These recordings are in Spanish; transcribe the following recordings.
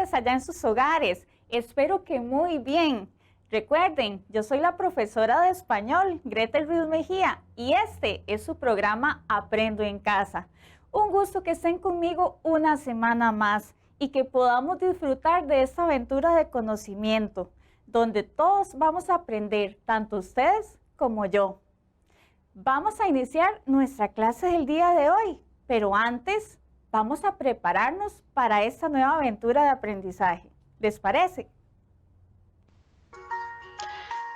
tardes allá en sus hogares. Espero que muy bien. Recuerden, yo soy la profesora de español, Gretel Ruiz Mejía, y este es su programa Aprendo en Casa. Un gusto que estén conmigo una semana más y que podamos disfrutar de esta aventura de conocimiento, donde todos vamos a aprender, tanto ustedes como yo. Vamos a iniciar nuestra clase del día de hoy, pero antes vamos a prepararnos para esta nueva aventura de aprendizaje. ¿Les parece?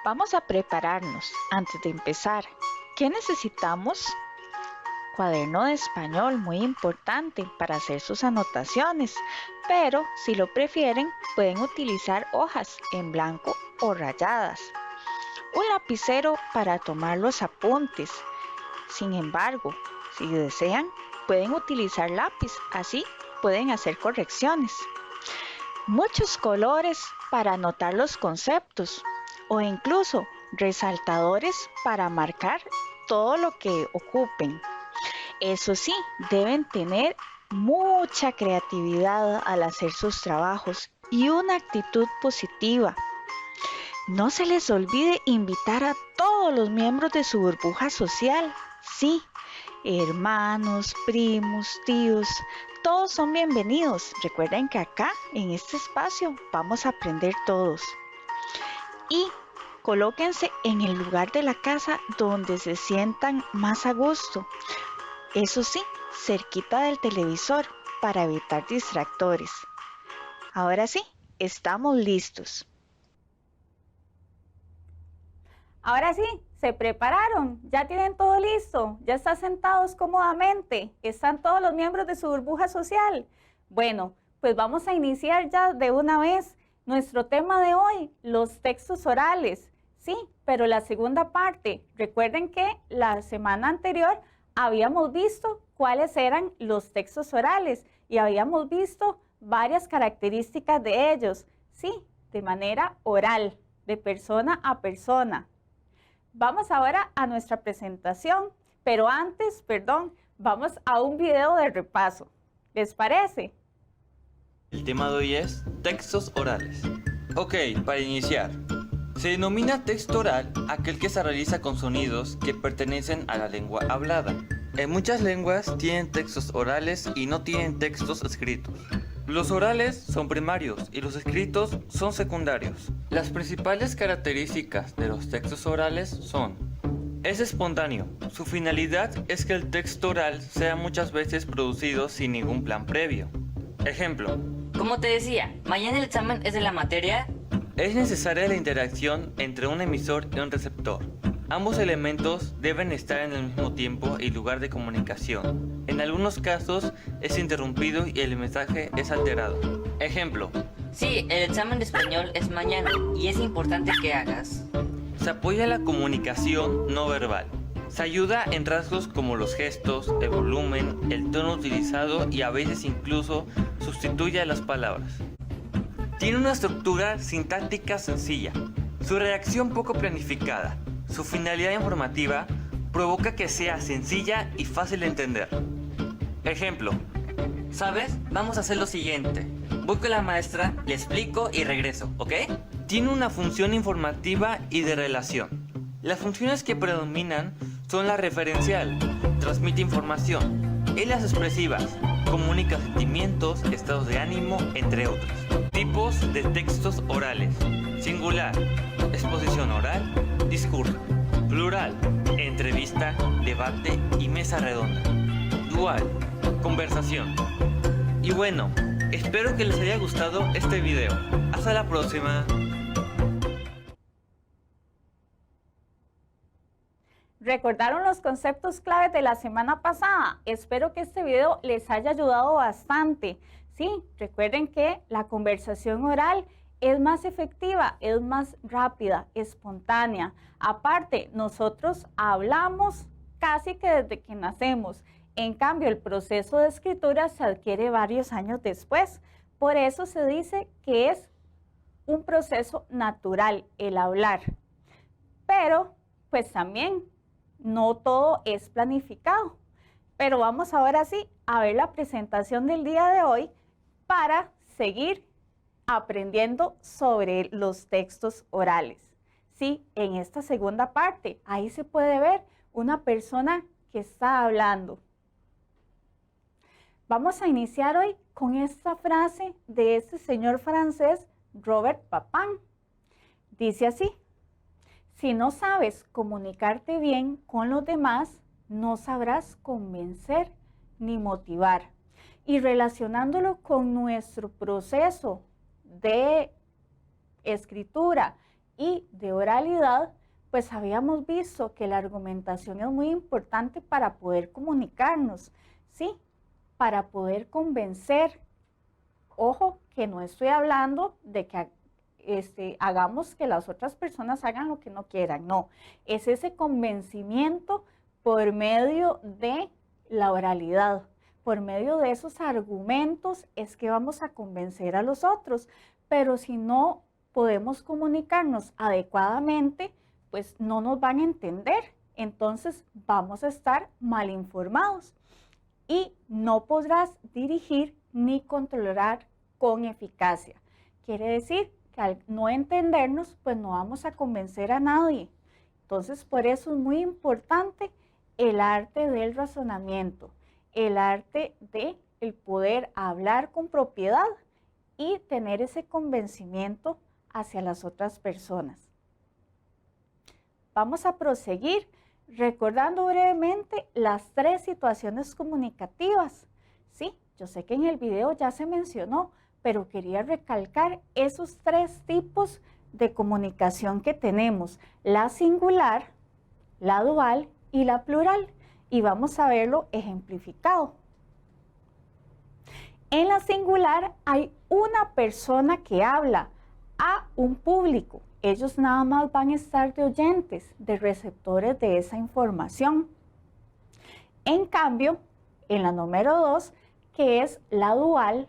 Vamos a prepararnos. Antes de empezar, ¿qué necesitamos? Cuaderno de español, muy importante para hacer sus anotaciones, pero si lo prefieren, pueden utilizar hojas en blanco o rayadas. Un lapicero para tomar los apuntes. Sin embargo, si desean, pueden utilizar lápiz, así pueden hacer correcciones. Muchos colores para anotar los conceptos o incluso resaltadores para marcar todo lo que ocupen. Eso sí, deben tener mucha creatividad al hacer sus trabajos y una actitud positiva. No se les olvide invitar a todos los miembros de su burbuja social. Sí, hermanos, primos, tíos, todos son bienvenidos. Recuerden que acá, en este espacio, vamos a aprender todos. Y colóquense en el lugar de la casa donde se sientan más a gusto. Eso sí, cerquita del televisor para evitar distractores. Ahora sí, estamos listos. Ahora sí, ¿se prepararon? ¿Ya tienen todo listo? ¿Ya están sentados cómodamente? ¿Están todos los miembros de su burbuja social? Bueno, pues vamos a iniciar ya de una vez nuestro tema de hoy, los textos orales. Sí, pero la segunda parte. Recuerden que la semana anterior habíamos visto cuáles eran los textos orales y habíamos visto varias características de ellos. Sí, de manera oral, de persona a persona. Vamos ahora a nuestra presentación, pero antes, vamos a un video de repaso. ¿Les parece? El tema de hoy es textos orales. Ok, para iniciar. Se denomina texto oral aquel que se realiza con sonidos que pertenecen a la lengua hablada. En muchas lenguas tienen textos orales y no tienen textos escritos. Los orales son primarios y los escritos son secundarios. Las principales características de los textos orales son: es espontáneo. Su finalidad es que el texto oral sea muchas veces producido sin ningún plan previo. Ejemplo. Como te decía, mañana el examen es de la materia. Es necesaria la interacción entre un emisor y un receptor. Ambos elementos deben estar en el mismo tiempo y lugar de comunicación. En algunos casos es interrumpido y el mensaje es alterado. Ejemplo. Sí, el examen de español es mañana y es importante que hagas. Se apoya la comunicación no verbal. Se ayuda en rasgos como los gestos, el volumen, el tono utilizado y a veces incluso sustituye a las palabras. Tiene una estructura sintáctica sencilla. Su redacción poco planificada. Su finalidad informativa provoca que sea sencilla y fácil de entender. Ejemplo. ¿Sabes? Vamos a hacer lo siguiente. Voy con la maestra, le explico y regreso, ¿ok? Tiene una función informativa y de relación. Las funciones que predominan son la referencial, transmite información, y las expresivas, comunica sentimientos, estados de ánimo, entre otros. Tipos de textos orales. Singular, exposición oral, discurso. Plural, entrevista, debate y mesa redonda. Dual, conversación. Y bueno, espero que les haya gustado este video. Hasta la próxima. ¿Recordaron los conceptos claves de la semana pasada? Espero que este video les haya ayudado bastante. Sí, recuerden que la conversación oral es más efectiva, es más rápida, espontánea. Aparte, nosotros hablamos casi que desde que nacemos. En cambio, el proceso de escritura se adquiere varios años después. Por eso se dice que es un proceso natural el hablar. Pero, pues también, no todo es planificado. Pero vamos ahora sí a ver la presentación del día de hoy para seguir aprendiendo sobre los textos orales. Sí, en esta segunda parte, ahí se puede ver una persona que está hablando. Vamos a iniciar hoy con esta frase de este señor francés, Robert Papin. Dice así: si no sabes comunicarte bien con los demás, no sabrás convencer ni motivar. Y relacionándolo con nuestro proceso de escritura y de oralidad, pues habíamos visto que la argumentación es muy importante para poder comunicarnos, ¿sí? Para poder convencer. Ojo, que no estoy hablando de que hagamos que las otras personas hagan lo que no quieran, no. Es ese convencimiento por medio de la oralidad. Por medio de esos argumentos es que vamos a convencer a los otros. Pero si no podemos comunicarnos adecuadamente, pues no nos van a entender. Entonces vamos a estar mal informados y no podrás dirigir ni controlar con eficacia. Quiere decir que al no entendernos, pues no vamos a convencer a nadie. Entonces, por eso es muy importante el arte del razonamiento, el arte de el poder hablar con propiedad y tener ese convencimiento hacia las otras personas. Vamos a proseguir recordando brevemente las 3 situaciones comunicativas. Sí, yo sé que en el video ya se mencionó, pero quería recalcar esos 3 tipos de comunicación que tenemos: la singular, la dual y la plural. Y vamos a verlo ejemplificado. En la singular hay una persona que habla a un público. Ellos nada más van a estar de oyentes, de receptores de esa información. En cambio, en la número 2, que es la dual,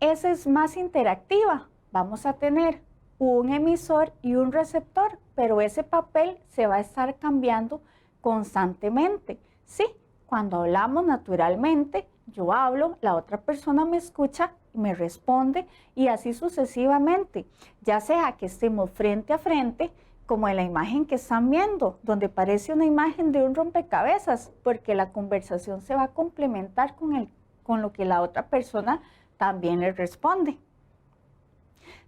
esa es más interactiva. Vamos a tener un emisor y un receptor, pero ese papel se va a estar cambiando constantemente. Sí, cuando hablamos naturalmente, yo hablo, la otra persona me escucha, me responde y así sucesivamente, ya sea que estemos frente a frente, como en la imagen que están viendo, donde parece una imagen de un rompecabezas, porque la conversación se va a complementar con lo que la otra persona también le responde.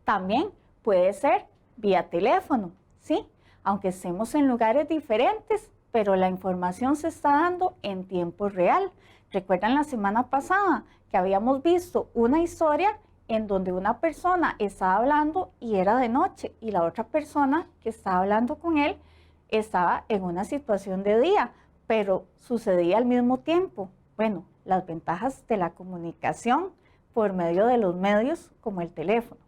También puede ser vía teléfono, ¿sí? Aunque estemos en lugares diferentes, pero la información se está dando en tiempo real. ¿Recuerdan la semana pasada que habíamos visto una historia en donde una persona estaba hablando y era de noche y la otra persona que estaba hablando con él estaba en una situación de día, pero sucedía al mismo tiempo? Bueno, las ventajas de la comunicación por medio de los medios como el teléfono.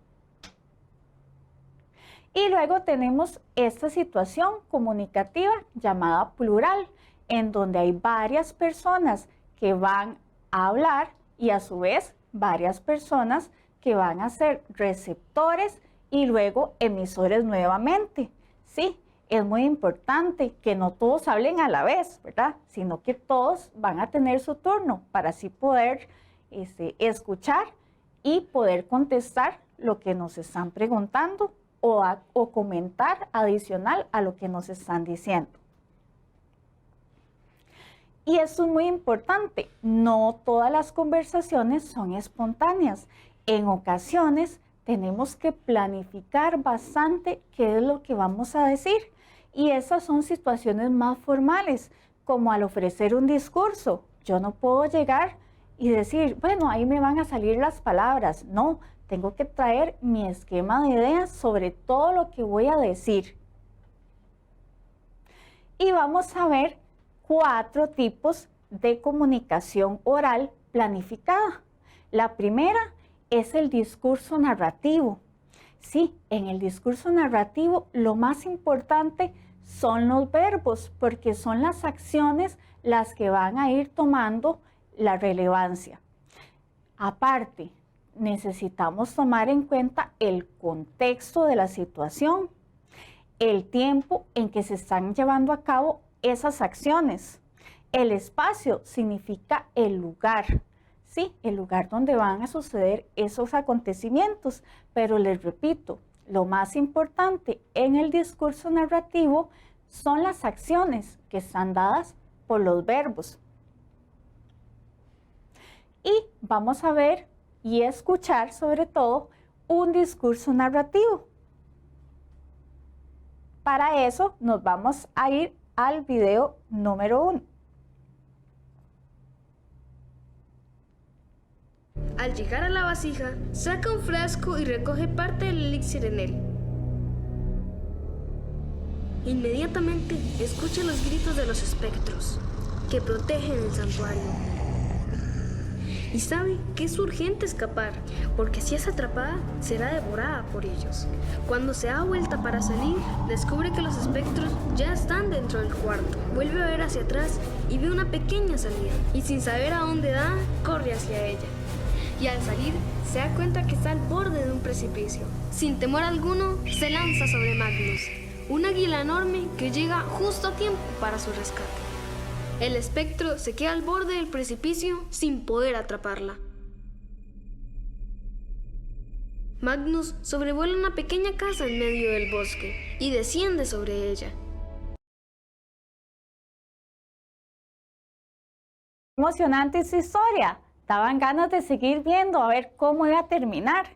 Y luego tenemos esta situación comunicativa llamada plural, en donde hay varias personas que van a hablar y a su vez varias personas que van a ser receptores y luego emisores nuevamente. Sí, es muy importante que no todos hablen a la vez, ¿verdad? Sino que todos van a tener su turno para así poder escuchar y poder contestar lo que nos están preguntando o comentar adicional a lo que nos están diciendo. Y esto es muy importante, no todas las conversaciones son espontáneas. En ocasiones tenemos que planificar bastante qué es lo que vamos a decir. Y esas son situaciones más formales, como al ofrecer un discurso. Yo no puedo llegar y decir, bueno, ahí me van a salir las palabras. No, tengo que traer mi esquema de ideas sobre todo lo que voy a decir. Y vamos a ver 4 tipos de comunicación oral planificada. La primera es el discurso narrativo. Sí, en el discurso narrativo lo más importante son los verbos, porque son las acciones las que van a ir tomando la relevancia. Aparte, necesitamos tomar en cuenta el contexto de la situación, el tiempo en que se están llevando a cabo esas acciones. El espacio significa el lugar, sí, el lugar donde van a suceder esos acontecimientos. Pero les repito, lo más importante en el discurso narrativo son las acciones que están dadas por los verbos. Y vamos a ver y escuchar sobre todo un discurso narrativo. Para eso nos vamos a ir al video número 1. Al llegar a la vasija, saca un frasco y recoge parte del elixir en él. Inmediatamente escucha los gritos de los espectros que protegen el santuario. Y sabe que es urgente escapar, porque si es atrapada, será devorada por ellos. Cuando se da vuelta para salir, descubre que los espectros ya están dentro del cuarto. Vuelve a ver hacia atrás y ve una pequeña salida. Y sin saber a dónde da, corre hacia ella. Y al salir, se da cuenta que está al borde de un precipicio. Sin temor alguno, se lanza sobre Magnus, un águila enorme que llega justo a tiempo para su rescate. El espectro se queda al borde del precipicio sin poder atraparla. Magnus sobrevuela una pequeña casa en medio del bosque y desciende sobre ella. Emocionante esa historia. Daban ganas de seguir viendo a ver cómo iba a terminar.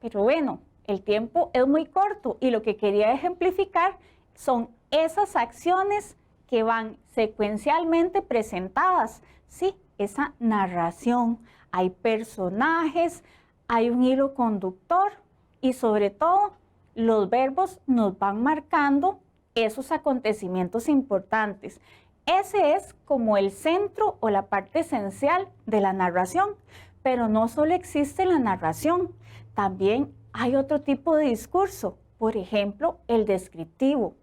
Pero bueno, el tiempo es muy corto y lo que quería ejemplificar son esas acciones que van secuencialmente presentadas. Sí, esa narración. Hay personajes, hay un hilo conductor y sobre todo los verbos nos van marcando esos acontecimientos importantes. Ese es como el centro o la parte esencial de la narración. Pero no solo existe la narración, también hay otro tipo de discurso, por ejemplo, el descriptivo.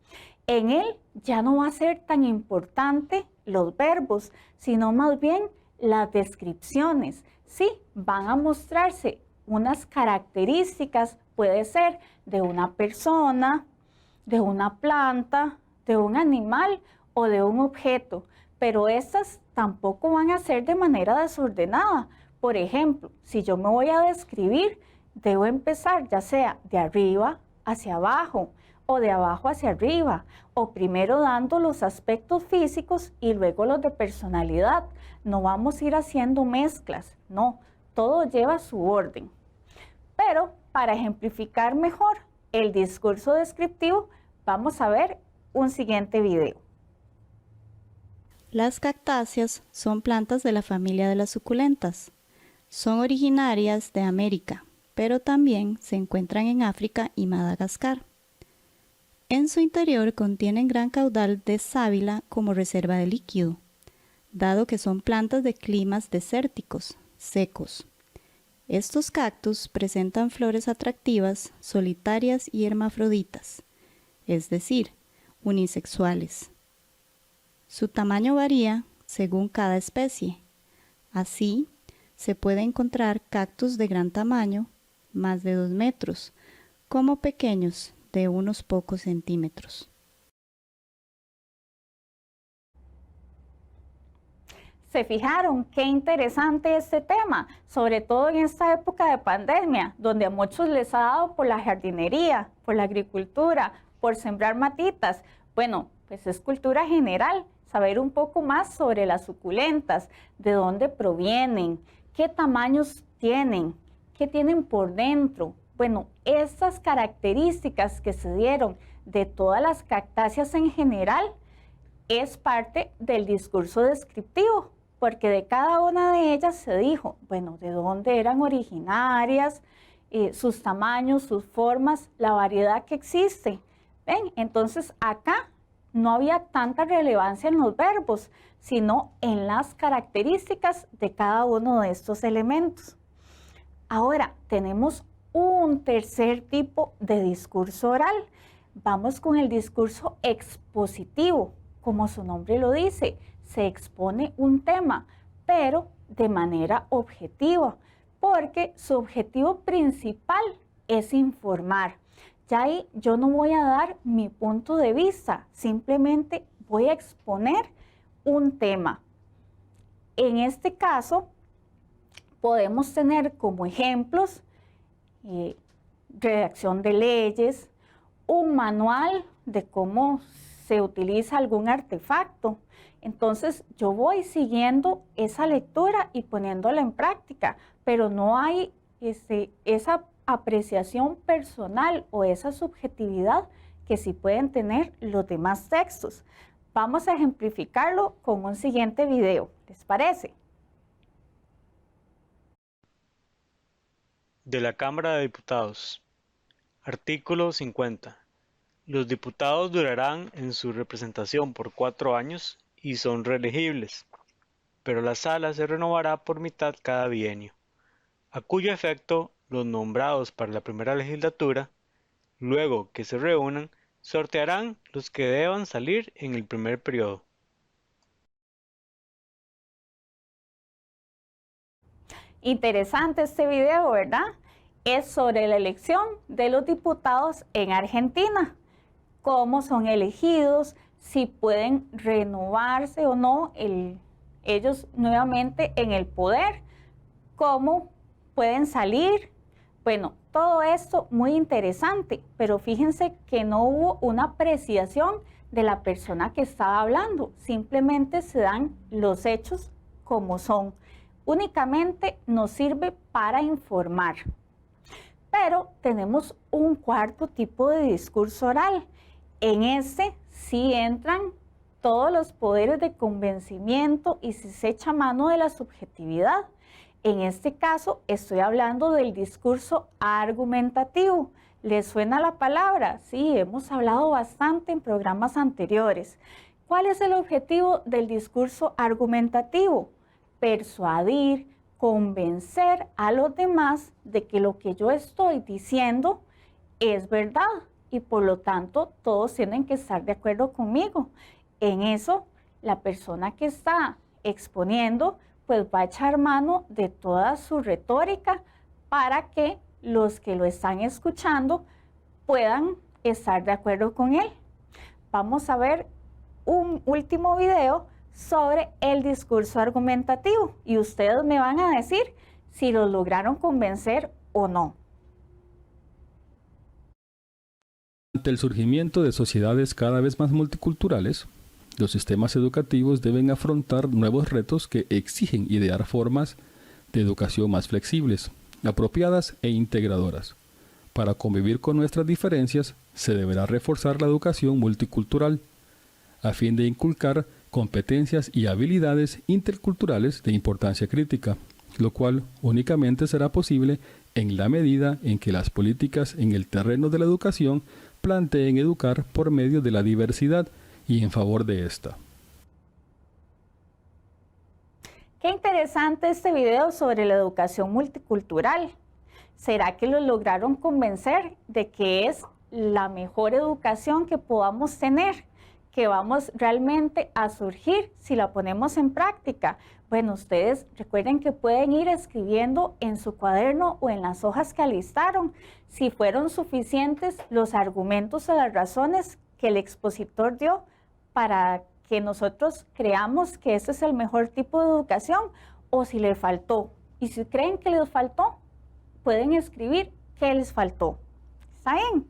En él ya no va a ser tan importante los verbos, sino más bien las descripciones. Sí, van a mostrarse unas características, puede ser de una persona, de una planta, de un animal o de un objeto, pero estas tampoco van a ser de manera desordenada. Por ejemplo, si yo me voy a describir, debo empezar ya sea de arriba hacia abajo o de abajo hacia arriba, o primero dando los aspectos físicos y luego los de personalidad. No vamos a ir haciendo mezclas, no, todo lleva su orden. Pero para ejemplificar mejor el discurso descriptivo, vamos a ver un siguiente video. Las cactáceas son plantas de la familia de las suculentas. Son originarias de América, pero también se encuentran en África y Madagascar. En su interior contienen gran caudal de sábila como reserva de líquido, dado que son plantas de climas desérticos, secos. Estos cactus presentan flores atractivas, solitarias y hermafroditas, es decir, unisexuales. Su tamaño varía según cada especie. Así, se puede encontrar cactus de gran tamaño, más de 2 metros, como pequeños de unos pocos centímetros. ¿Se fijaron qué interesante este tema? Sobre todo en esta época de pandemia, donde a muchos les ha dado por la jardinería, por la agricultura, por sembrar matitas. Bueno, pues es cultura general, saber un poco más sobre las suculentas, de dónde provienen, qué tamaños tienen, qué tienen por dentro. Bueno, estas características que se dieron de todas las cactáceas en general es parte del discurso descriptivo, porque de cada una de ellas se dijo, bueno, de dónde eran originarias, sus tamaños, sus formas, la variedad que existe. ¿Ven? Entonces acá no había tanta relevancia en los verbos, sino en las características de cada uno de estos elementos. Ahora tenemos un tercer tipo de discurso oral. Vamos con el discurso expositivo. Como su nombre lo dice, se expone un tema, pero de manera objetiva, porque su objetivo principal es informar. Ya ahí yo no voy a dar mi punto de vista, simplemente voy a exponer un tema. En este caso, podemos tener como ejemplos redacción de leyes, un manual de cómo se utiliza algún artefacto. Entonces yo voy siguiendo esa lectura y poniéndola en práctica, pero no hay esa apreciación personal o esa subjetividad que sí pueden tener los demás textos. Vamos a ejemplificarlo con un siguiente video, ¿les parece? De la Cámara de Diputados. Artículo 50. Los diputados durarán en su representación por 4 años y son reelegibles, pero la sala se renovará por mitad cada bienio, a cuyo efecto los nombrados para la primera legislatura, luego que se reúnan, sortearán los que deban salir en el primer periodo. Interesante este video, ¿verdad? Es sobre la elección de los diputados en Argentina. Cómo son elegidos, si pueden renovarse o no ellos nuevamente en el poder, cómo pueden salir. Bueno, todo esto muy interesante, pero fíjense que no hubo una apreciación de la persona que estaba hablando, simplemente se dan los hechos como son. Únicamente nos sirve para informar. Pero tenemos un cuarto tipo de discurso oral. En este sí entran todos los poderes de convencimiento y se echa mano de la subjetividad. En este caso estoy hablando del discurso argumentativo. ¿Les suena la palabra? Sí, hemos hablado bastante en programas anteriores. ¿Cuál es el objetivo del discurso argumentativo? Persuadir, convencer a los demás de que lo que yo estoy diciendo es verdad y por lo tanto todos tienen que estar de acuerdo conmigo. En eso, la persona que está exponiendo pues va a echar mano de toda su retórica para que los que lo están escuchando puedan estar de acuerdo con él. Vamos a ver un último video sobre el discurso argumentativo y ustedes me van a decir si los lograron convencer o no. Ante el surgimiento de sociedades cada vez más multiculturales, los sistemas educativos deben afrontar nuevos retos que exigen idear formas de educación más flexibles, apropiadas e integradoras. Para convivir con nuestras diferencias, se deberá reforzar la educación multicultural, a fin de inculcar competencias y habilidades interculturales de importancia crítica, lo cual únicamente será posible en la medida en que las políticas en el terreno de la educación planteen educar por medio de la diversidad y en favor de esta. Qué interesante este video sobre la educación multicultural. ¿Será que los lograron convencer de que es la mejor educación que podamos tener? Que vamos realmente a surgir si la ponemos en práctica. Bueno, ustedes recuerden que pueden ir escribiendo en su cuaderno o en las hojas que alistaron si fueron suficientes los argumentos o las razones que el expositor dio para que nosotros creamos que ese es el mejor tipo de educación o si le faltó. Y si creen que les faltó, pueden escribir qué les faltó. ¿Está bien?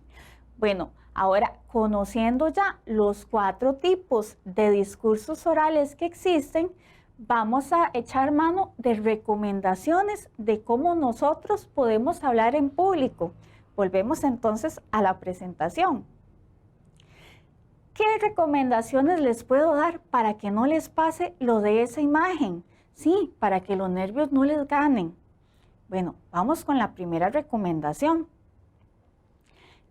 Bueno, ahora, conociendo ya los 4 tipos de discursos orales que existen, vamos a echar mano de recomendaciones de cómo nosotros podemos hablar en público. Volvemos entonces a la presentación. ¿Qué recomendaciones les puedo dar para que no les pase lo de esa imagen? Sí, para que los nervios no les ganen. Bueno, vamos con la primera recomendación.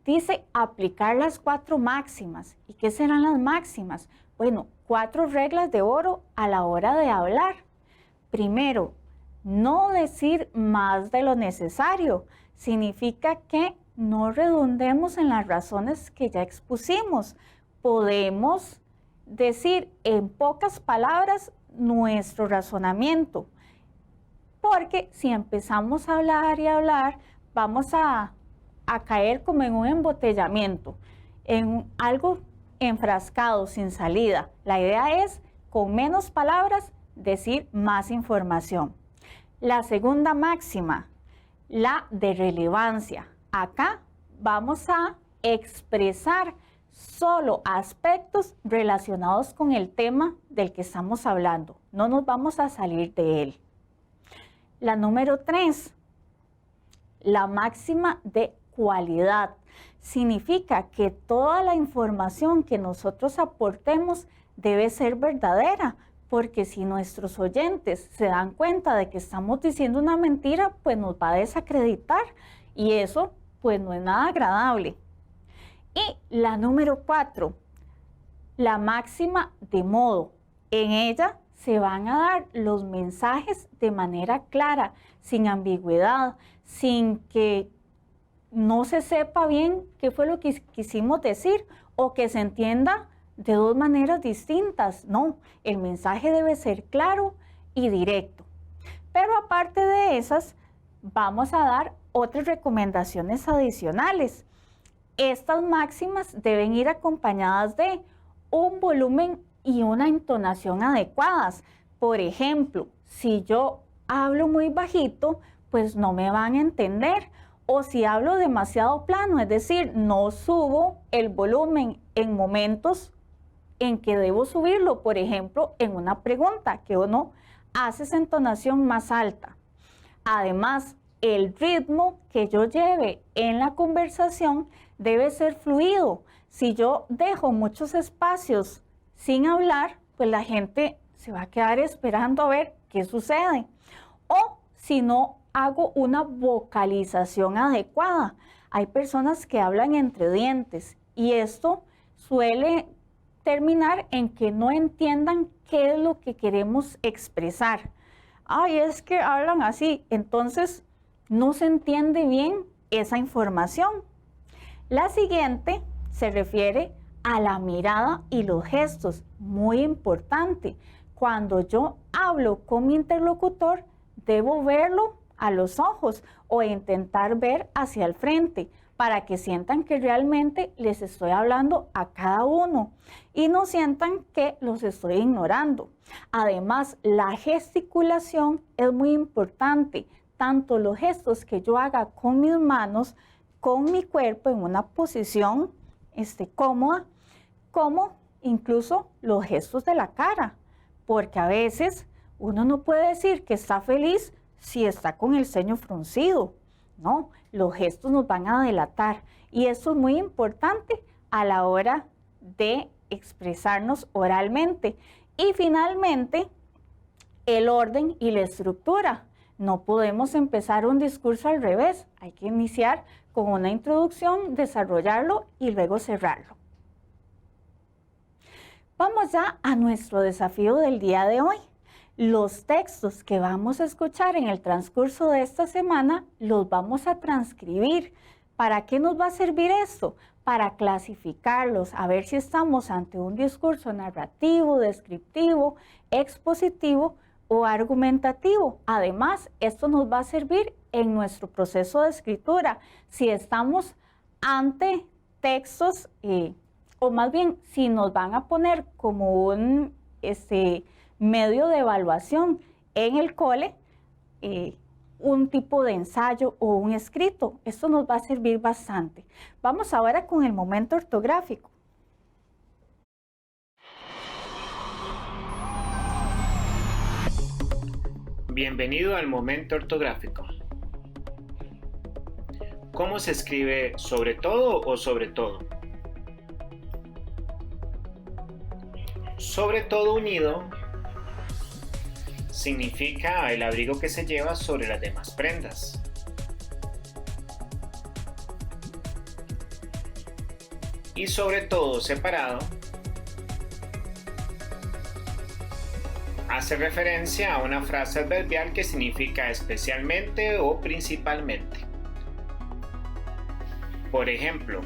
Dice aplicar las 4 máximas. ¿Y qué serán las máximas? Bueno, 4 reglas de oro a la hora de hablar. Primero, no decir más de lo necesario. Significa que no redundemos en las razones que ya expusimos. Podemos decir en pocas palabras nuestro razonamiento. Porque si empezamos a hablar y hablar, vamos a caer como en un embotellamiento, en algo enfrascado, sin salida. La idea es, con menos palabras, decir más información. La segunda máxima, la de relevancia. Acá vamos a expresar solo aspectos relacionados con el tema del que estamos hablando. No nos vamos a salir de él. La número 3, la máxima de cualidad. Significa que toda la información que nosotros aportemos debe ser verdadera, porque si nuestros oyentes se dan cuenta de que estamos diciendo una mentira, pues nos va a desacreditar y eso pues no es nada agradable. Y la número 4, la máxima de modo. En ella se van a dar los mensajes de manera clara, sin ambigüedad, sin que no se sepa bien qué fue lo que quisimos decir o que se entienda de dos maneras distintas. No, el mensaje debe ser claro y directo. Pero aparte de esas, vamos a dar otras recomendaciones adicionales. Estas máximas deben ir acompañadas de un volumen y una entonación adecuadas. Por ejemplo, si yo hablo muy bajito, pues no me van a entender. O si hablo demasiado plano, es decir, no subo el volumen en momentos en que debo subirlo. Por ejemplo, en una pregunta que uno hace esa entonación más alta. Además, el ritmo que yo lleve en la conversación debe ser fluido. Si yo dejo muchos espacios sin hablar, pues la gente se va a quedar esperando a ver qué sucede. O si no hago una vocalización adecuada. Hay personas que hablan entre dientes y esto suele terminar en que no entiendan qué es lo que queremos expresar. Ay, es que hablan así, entonces no se entiende bien esa información. La siguiente se refiere a la mirada y los gestos, muy importante. Cuando yo hablo con mi interlocutor, debo verlo a los ojos o intentar ver hacia el frente para que sientan que realmente les estoy hablando a cada uno y no sientan que los estoy ignorando. Además, la gesticulación es muy importante, tanto los gestos que yo haga con mis manos, con mi cuerpo en una posición cómoda, como incluso los gestos de la cara, porque a veces uno no puede decir que está feliz si está con el ceño fruncido. No, los gestos nos van a delatar y eso es muy importante a la hora de expresarnos oralmente. Y finalmente, el orden y la estructura. No podemos empezar un discurso al revés, hay que iniciar con una introducción, desarrollarlo y luego cerrarlo. Vamos ya a nuestro desafío del día de hoy. Los textos que vamos a escuchar en el transcurso de esta semana los vamos a transcribir. ¿Para qué nos va a servir esto? Para clasificarlos, a ver si estamos ante un discurso narrativo, descriptivo, expositivo o argumentativo. Además, esto nos va a servir en nuestro proceso de escritura. Si estamos ante textos, o más bien, si nos van a poner como un medio de evaluación en el cole, un tipo de ensayo o un escrito. Esto nos va a servir bastante. Vamos ahora con el momento ortográfico. Bienvenido al momento ortográfico. ¿Cómo se escribe sobre todo o sobre todo? Sobre todo unido significa el abrigo que se lleva sobre las demás prendas. Y sobre todo separado hace referencia a una frase adverbial que significa especialmente o principalmente. Por ejemplo,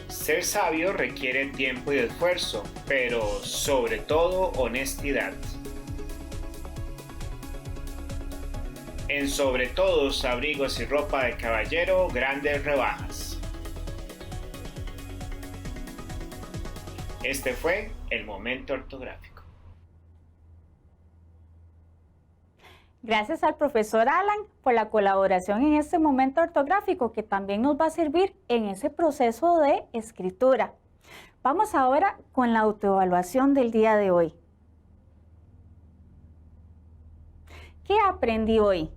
ser sabio requiere tiempo y esfuerzo, pero sobre todo honestidad. En sobre todos abrigos y ropa de caballero, grandes rebajas. Este fue el momento ortográfico. Gracias al profesor Alan por la colaboración en este momento ortográfico que también nos va a servir en ese proceso de escritura. Vamos ahora con la autoevaluación del día de hoy. ¿Qué aprendí hoy?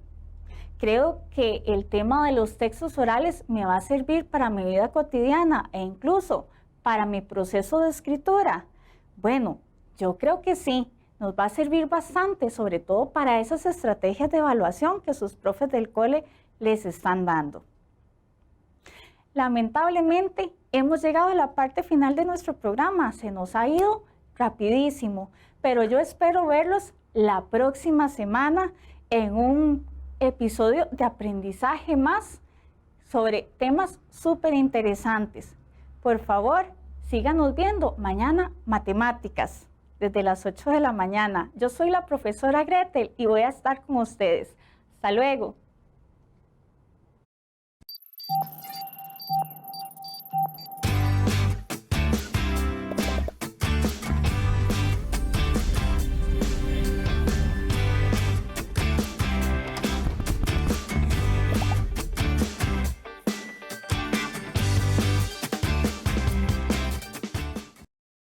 Creo que el tema de los textos orales me va a servir para mi vida cotidiana e incluso para mi proceso de escritura. Bueno, yo creo que sí, nos va a servir bastante, sobre todo para esas estrategias de evaluación que sus profes del cole les están dando. Lamentablemente, hemos llegado a la parte final de nuestro programa. Se nos ha ido rapidísimo, pero yo espero verlos la próxima semana en un episodio de aprendizaje más sobre temas súper interesantes. Por favor, síganos viendo mañana matemáticas desde las 8 de la mañana. Yo soy la profesora Gretel y voy a estar con ustedes. Hasta luego.